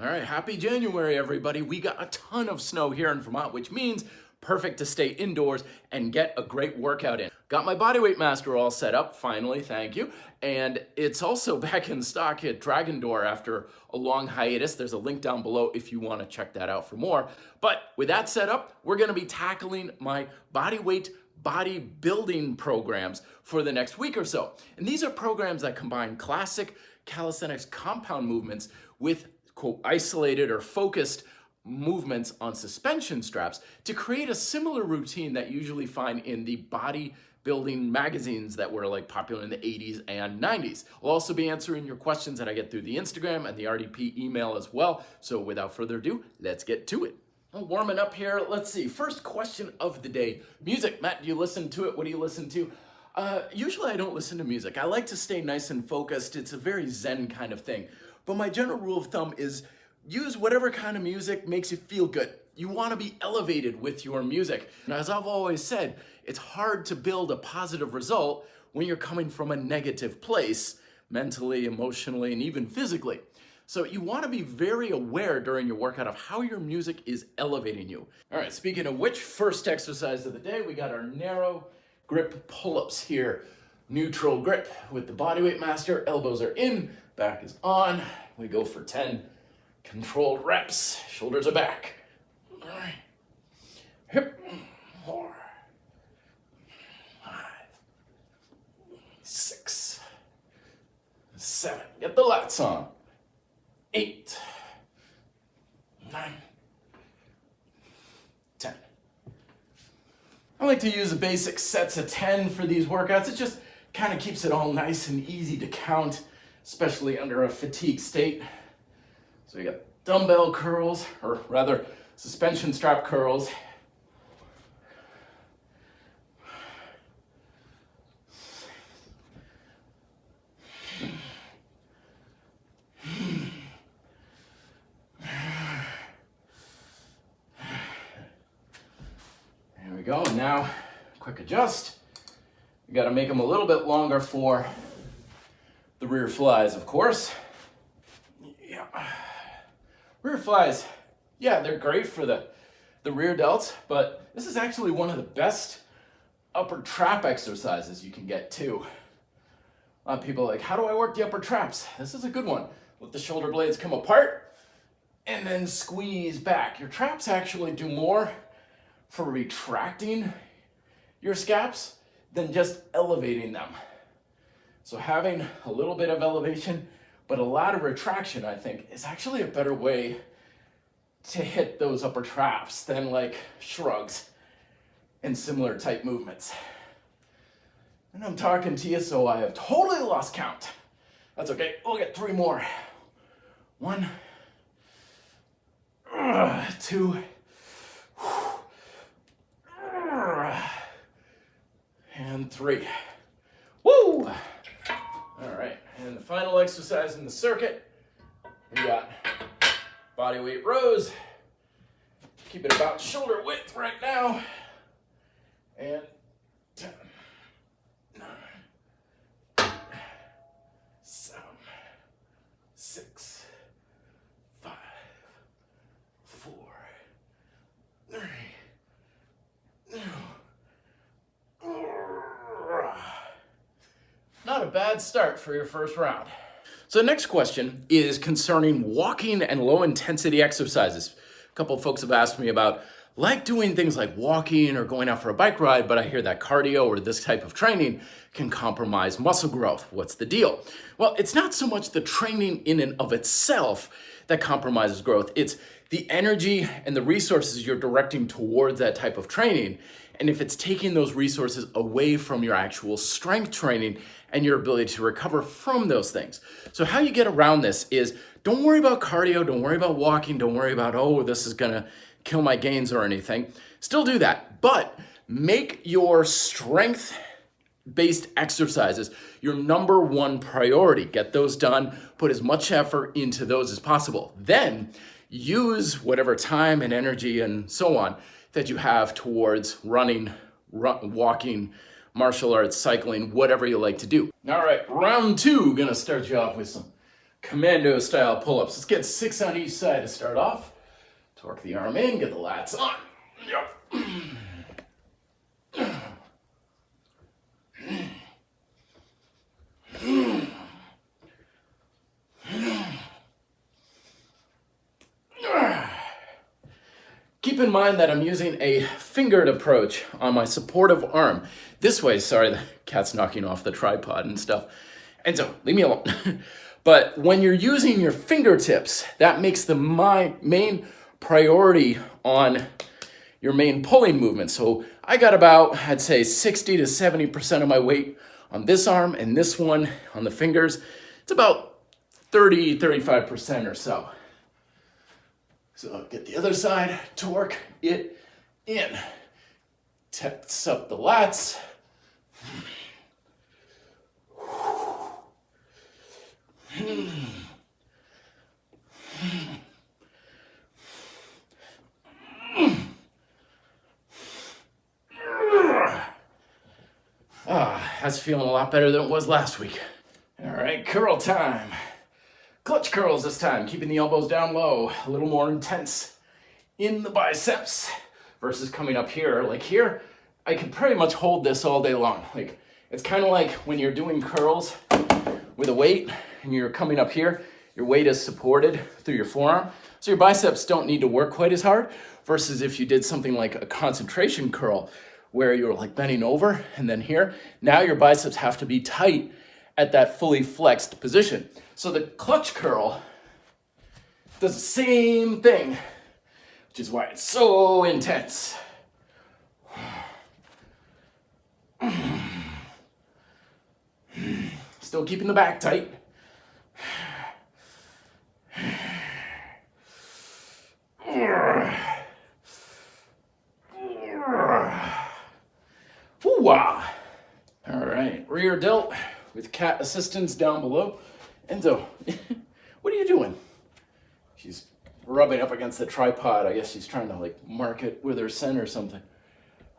All right, happy January, everybody. We got a ton of snow here in Vermont, which means perfect to stay indoors and get a great workout in. Got my Bodyweight master all set up, finally, thank you. And it's also back in stock at Dragon Door after a long hiatus. There's a link down below if you want to check that out for more. But with that set up, we're going to be tackling my Bodyweight bodybuilding programs for the next week or so. And these are programs that combine classic calisthenics compound movements with quote, isolated or focused movements on suspension straps to create a similar routine that you usually find in the bodybuilding magazines that were like popular in the 80s and 90s. I'll also be answering your questions that I get through the Instagram and the RDP email as well. So without further ado, let's get to it. Well, warming up here, let's see. First question of the day. Music. Matt, do you listen to it? What do you listen to? Usually I don't listen to music. I like to stay nice and focused. It's a very zen kind of thing. But my general rule of thumb is use whatever kind of music makes you feel good. You want to be elevated with your music. And as I've always said, it's hard to build a positive result when you're coming from a negative place, mentally, emotionally, and even physically. So you want to be very aware during your workout of how your music is elevating you. All right, speaking of which, first exercise of the day, we got our narrow grip pull-ups here. Neutral grip with the Bodyweight master. Elbows are in, back is on. We go for 10 controlled reps. Shoulders are back. All right. Hip. 4, 5, 6, 7. Get the lats on. 8, 9, 10. I like to use the basic sets of 10 for these workouts. It just kind of keeps it all nice and easy to count, especially under a fatigue state. So we got dumbbell curls, or rather suspension strap curls. There we go. Now, quick adjust. You got to make them a little bit longer for the rear flies, of course. Yeah. Rear flies, yeah, they're great for the rear delts, but this is actually one of the best upper trap exercises you can get too. A lot of people are like, how do I work the upper traps? This is a good one. Let the shoulder blades come apart and then squeeze back. Your traps actually do more for retracting your scaps than just elevating them. So having a little bit of elevation, but a lot of retraction, I think, is actually a better way to hit those upper traps than like shrugs and similar type movements. And I'm talking to you, so I have totally lost count. That's okay, we'll get 3 more. 1, 2, and 3. Woo! All right, and the final exercise in the circuit, we got bodyweight rows. Keep it about shoulder width right now. And 10, 9, 8, 7, 6, 5, 4, 3, 2. Not a bad start for your first round. So the next question is concerning walking and low intensity exercises. A couple of folks have asked me about like doing things like walking or going out for a bike ride, but I hear that cardio or this type of training can compromise muscle growth. What's the deal? Well, it's not so much the training in and of itself that compromises growth. It's the energy and the resources you're directing towards that type of training. And if it's taking those resources away from your actual strength training and your ability to recover from those things. So how you get around this is don't worry about cardio, don't worry about walking, don't worry about, oh, this is gonna kill my gains or anything. Still do that, but make your strength-based exercises your number one priority. Get those done, put as much effort into those as possible. Then use whatever time and energy and so on that you have towards running, walking, martial arts, cycling, whatever you like to do. All right, round 2, gonna start you off with some commando style pull-ups. Let's get 6 on each side to start off. Torque the arm in, get the lats on. Yep. Keep in mind that I'm using a fingered approach on my supportive arm. This way, sorry, the cat's knocking off the tripod and stuff. And so, leave me alone. But when you're using your fingertips, that makes the main priority on your main pulling movement. So I got about, I'd say 60 to 70% of my weight on this arm, and this one on the fingers. It's about 30, 35% or so. So get the other side, torque it in. Tense up the lats. That's feeling a lot better than it was last week. All right, curl time. Clutch curls this time, keeping the elbows down low, a little more intense in the biceps versus coming up here. Like here, I can pretty much hold this all day long. Like it's kind of like when you're doing curls with a weight and you're coming up here, your weight is supported through your forearm. So your biceps don't need to work quite as hard versus if you did something like a concentration curl where you're like bending over and then here, now your biceps have to be tight at that fully flexed position. So the clutch curl does the same thing, which is why it's so intense. Still keeping the back tight. Woo-wah. All right, rear delt with cat assistance down below. Enzo, what are you doing? She's rubbing up against the tripod. I guess she's trying to like mark it with her sen or something.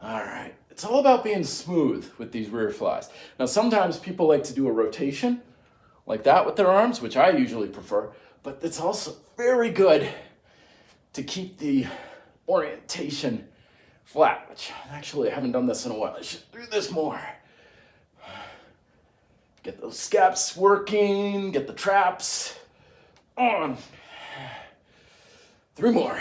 All right, it's all about being smooth with these rear flies. Now, sometimes people like to do a rotation like that with their arms, which I usually prefer, but it's also very good to keep the orientation flat, which actually I haven't done this in a while. I should do this more. Get those scaps working, get the traps on. 3 more.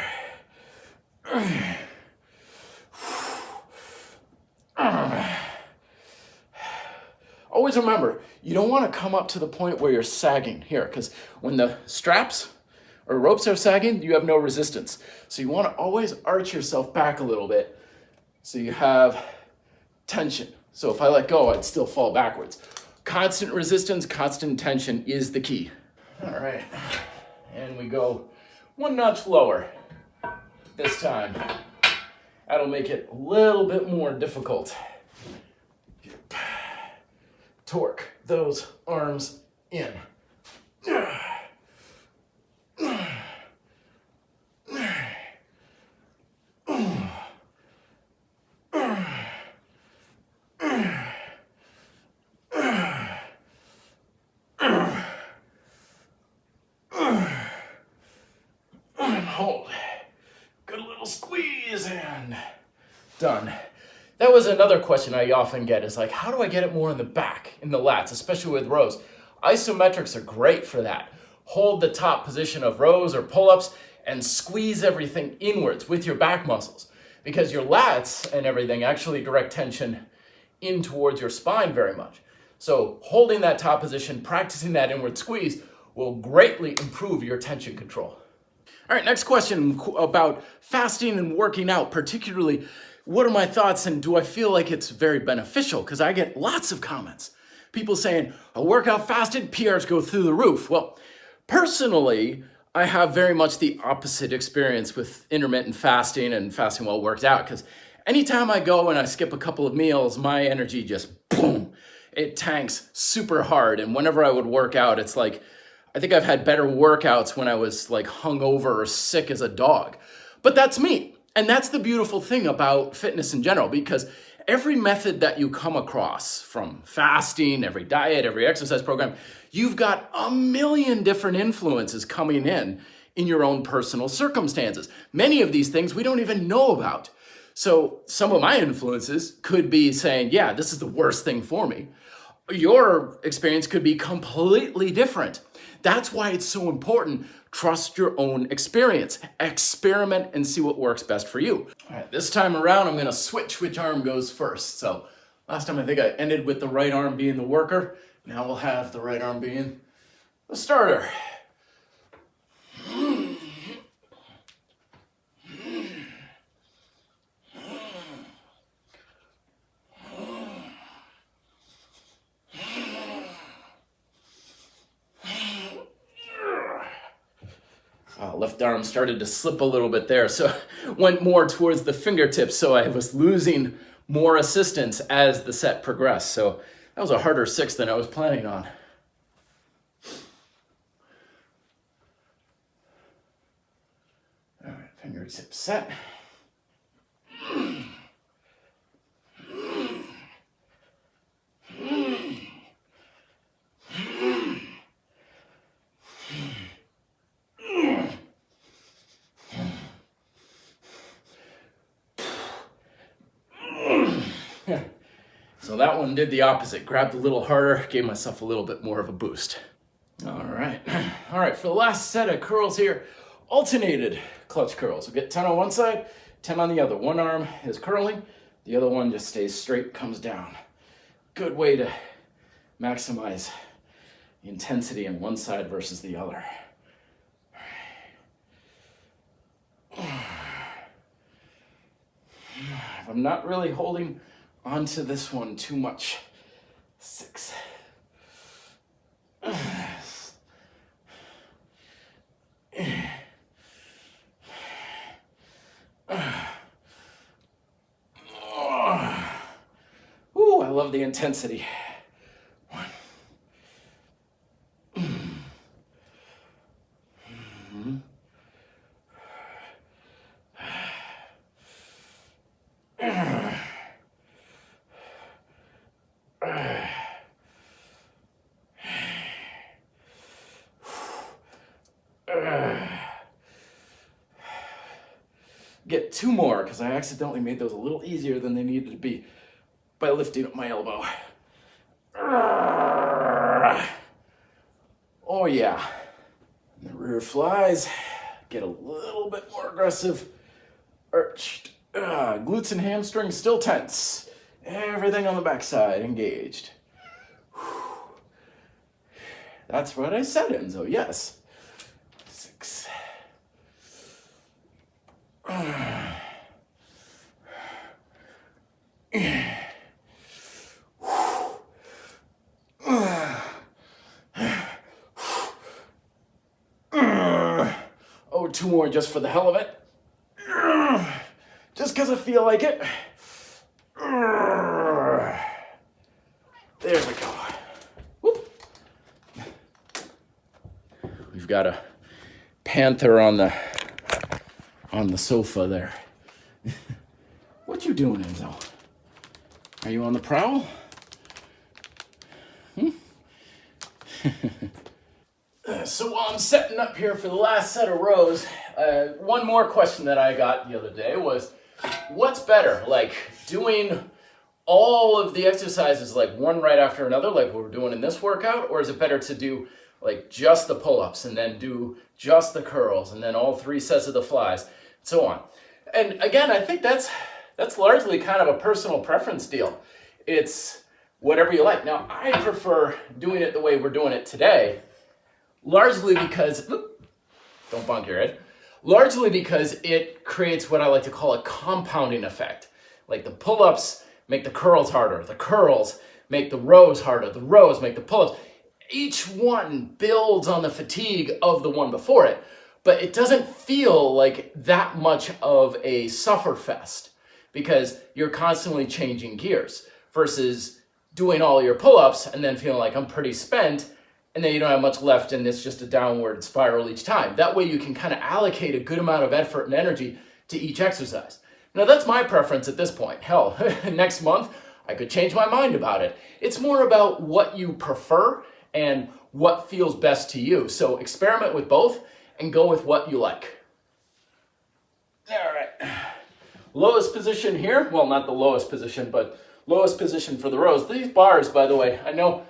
Always remember, you don't want to come up to the point where you're sagging here, because when the straps or ropes are sagging, you have no resistance. So you want to always arch yourself back a little bit so you have tension. So if I let go, I'd still fall backwards. Constant resistance, constant tension is the key. All right, and we go 1 notch lower this time. That'll make it a little bit more difficult. Torque those arms in. Hold. Good little squeeze and done. That was another question I often get is like, how do I get it more in the back, in the lats, especially with rows? Isometrics are great for that. Hold the top position of rows or pull-ups and squeeze everything inwards with your back muscles because your lats and everything actually direct tension in towards your spine very much. So holding that top position, practicing that inward squeeze will greatly improve your tension control. All right, next question about fasting and working out, particularly what are my thoughts and do I feel like it's very beneficial? Because I get lots of comments. People saying, I work out fasted, PRs go through the roof. Well, personally, I have very much the opposite experience with intermittent fasting and fasting while worked out. Because anytime I go and I skip a couple of meals, my energy just boom, it tanks super hard. And whenever I would work out, it's like, I think I've had better workouts when I was like hungover or sick as a dog. But that's me. And that's the beautiful thing about fitness in general, because every method that you come across, from fasting, every diet, every exercise program, You've got a million different influences coming in your own personal circumstances. Many of these things we don't even know about. So some of my influences could be saying, yeah, this is the worst thing for me. Your experience could be completely different. That's why it's so important. Trust your own experience. Experiment and see what works best for you. All right, this time around, I'm gonna switch which arm goes first. So last time I think I ended with the right arm being the worker. Now we'll have the right arm being the starter. Left arm started to slip a little bit there, so went more towards the fingertips, so I was losing more assistance as the set progressed. So that was a harder 6 than I was planning on. All right, fingertip set. So that one did the opposite, grabbed a little harder, gave myself a little bit more of a boost. All right, for the last set of curls here, alternated clutch curls. We'll get 10 on one side, 10 on the other. One arm is curling, the other one just stays straight, comes down. Good way to maximize the intensity on one side versus the other. If I'm not really holding onto this one too much. 6. Ooh, I love the intensity. 1. Get 2 more because I accidentally made those a little easier than they needed to be by lifting up my elbow. Oh yeah. And the rear flies. Get a little bit more aggressive. Arched. Glutes and hamstrings still tense. Everything on the backside engaged. That's what I said in, so yes. 6. Oh, 2 more just for the hell of it. Just because I feel like it. There we go. Whoop. We've got a panther on the sofa there. What you doing, Enzo? Are you on the prowl? So while I'm setting up here for the last set of rows, one more question that I got the other day was, what's better, like doing all of the exercises like one right after another, like what we're doing in this workout, or is it better to do like just the pull-ups and then do just the curls and then all 3 sets of the flies, and so on? And again, I think that's largely kind of a personal preference deal. It's whatever you like. Now, I prefer doing it the way we're doing it today, largely because, don't bonk your head, largely because it creates what I like to call a compounding effect. Like the pull-ups make the curls harder, the curls make the rows harder, the rows make the pull-ups. Each one builds on the fatigue of the one before it, but it doesn't feel like that much of a sufferfest because you're constantly changing gears versus doing all your pull-ups and then feeling like I'm pretty spent and then you don't have much left and it's just a downward spiral each time. That way you can kind of allocate a good amount of effort and energy to each exercise. Now that's my preference at this point. Hell, next month I could change my mind about it. It's more about what you prefer and what feels best to you. So experiment with both and go with what you like. All right. Lowest position here, well, not the lowest position, but lowest position for the rows. These bars, by the way, I know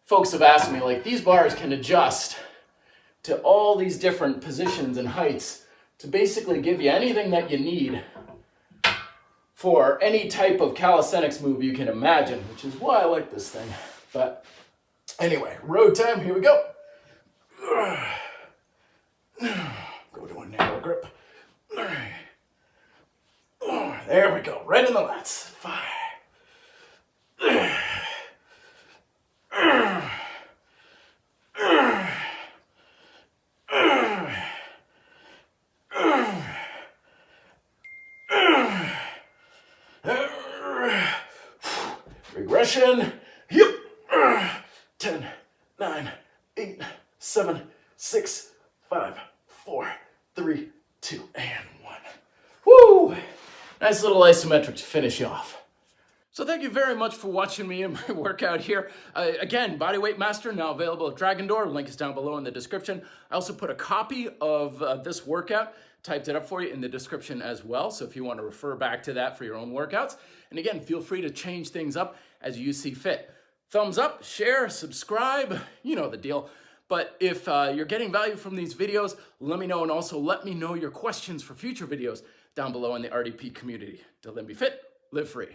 folks have asked me, like, these bars can adjust to all these different positions and heights to basically give you anything that you need for any type of calisthenics move you can imagine, which is why I like this thing. But anyway, row time, here we go. Go to a narrow grip. There we go, right in the lats. 5. Regression. Yep. 10, 9, 8, 7, 6, 5, 4, 3, 2, and 1. Woo! Nice little isometric to finish you off. So thank you very much for watching me in my workout here. Again, Bodyweight Master now available at Dragon Door. Link is down below in the description. I also put a copy of this workout, typed it up for you in the description as well. So if you want to refer back to that for your own workouts. And again, feel free to change things up as you see fit. Thumbs up, share, subscribe, you know the deal. But if you're getting value from these videos, let me know, and also let me know your questions for future videos down below in the RDP community. Till then, be fit, live free.